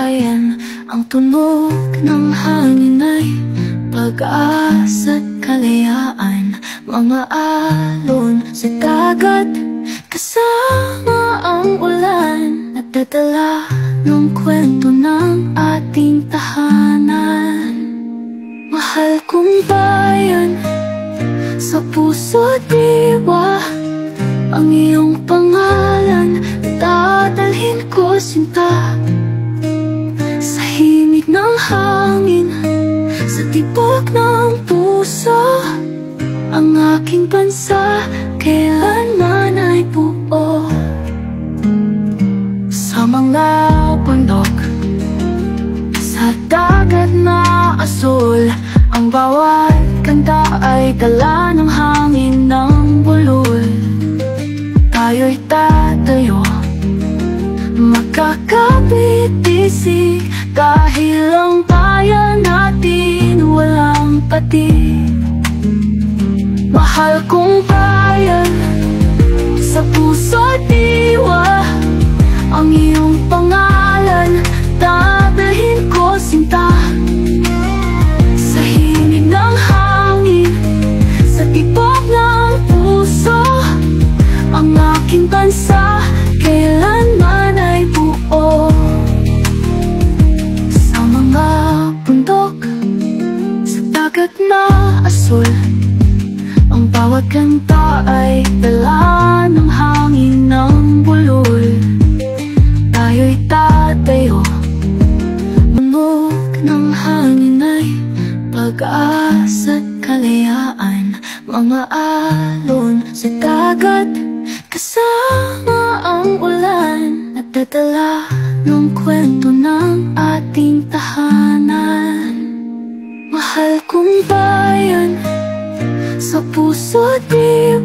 bayan. Ang tunog ng hangin ay pag-asa at kalayaan. Mga alon sa dagat kasama ang ulan, nagdadala ng kwento ng ating tahanan. Mahal kong bayan, sa puso't diwa, ang iyong pangalan dadalhin ko sinta. Sa himig ng hangin, sa tibok ng puso, ang aking bansa kailanman ay buo. Sa mga bundok, sa dagat na asul, ang bawat kanta ay dala ng hangin ng bulol. Tayo'y tatayo, magkakapit-isig, dahil ang bayan natin walang pati. Mahal kong bayan, sa puso't diwa, ang iyong pangalan dadalhin ko sinta. Sa himig ng hangin, sa tibok ng puso, ang aking bansa kailanman ay buo. Sa mga bundok, sa dagat na asul, ang bawat kanta ay dala ng hangin ng bulol. Tayo'y tatayo, tunog ng hangin ay pag-asa at kalayaan. Mga alon sa dagat kasama ang ulan, nagdadala ng kwento ng ating tahanan. Mahal kong bayan, sa puso't diwa,